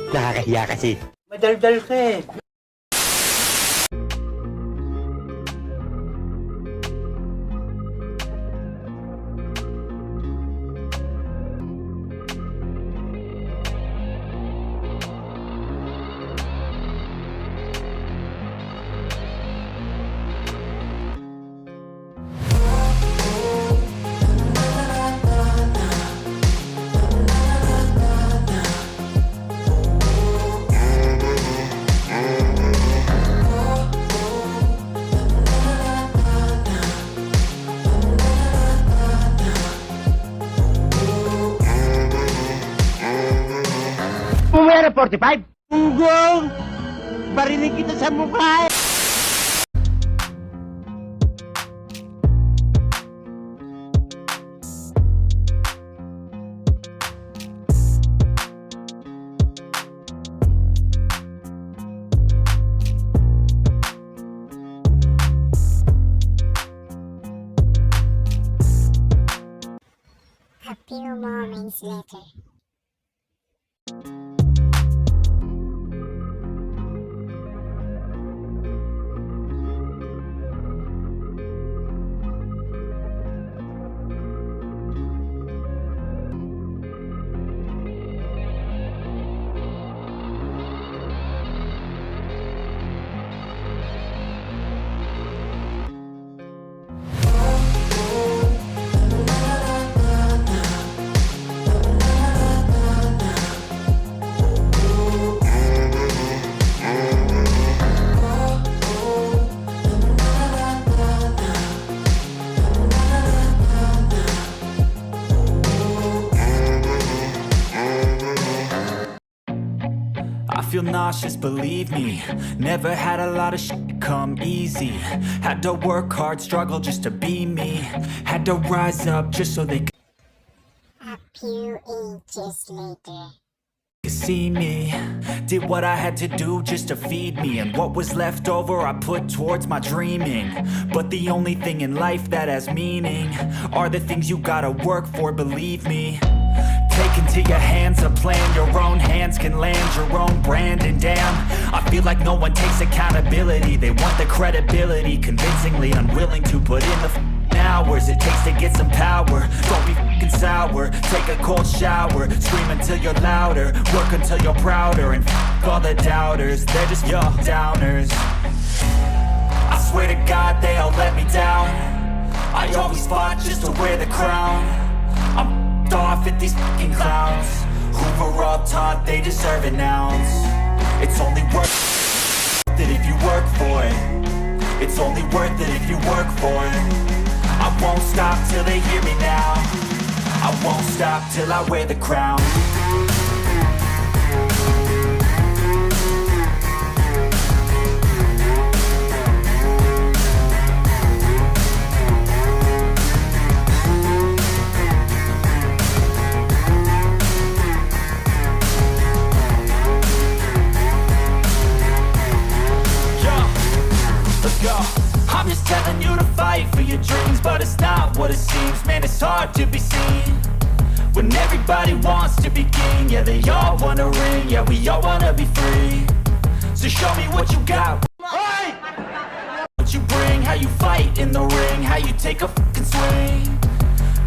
Nakakahiya kasi. Madaldal ka eh. Pumera 45? Unggong! Barinig kita sa mukha eh! A few moments later. I feel nauseous, believe me. Never had a lot of shit come easy. Had to work hard, struggle just to be me. Had to rise up just so they A few inches later. could see me. Did what I had to do just to feed me. And what was left over I put towards my dreaming. But the only thing in life that has meaning are the things you gotta work for, believe me. Take into your hands a plan. Your own hands can land your own brand. And damn, I feel like no one takes accountability. They want the credibility, convincingly unwilling to put in the hours it takes to get some power. Don't be f***ing sour. Take a cold shower. Scream until you're louder. Work until you're prouder. And f*** all the doubters, they're just your downers. I swear to God they all let me down. I always fought just to wear the crown. I'm off at these fucking clowns who were all taught they deserve an ounce. It's only worth it if you work for it. It's only worth it if you work for it. I won't stop till they hear me now. I won't stop till I wear the crown. I'm just telling you to fight for your dreams, but it's not what it seems. Man, it's hard to be seen when everybody wants to be king. Yeah, they all wanna ring. Yeah, we all wanna be free. So show me what you got. What you bring, how you fight in the ring, how you take a fucking swing.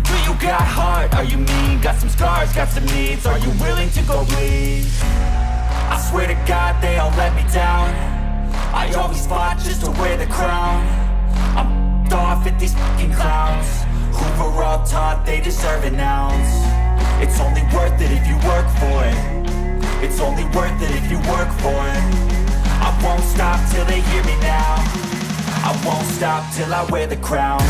Do you got heart? Are you mean? Got some scars, got some needs. Are you willing to go bleed? I swear to God they all let me down. I always fought just to wear the crown. I'm off at these fucking clowns who were all taught they deserve an ounce. It's only worth it if you work for it. It's only worth it if you work for it. I won't stop till they hear me now. I won't stop till I wear the crown.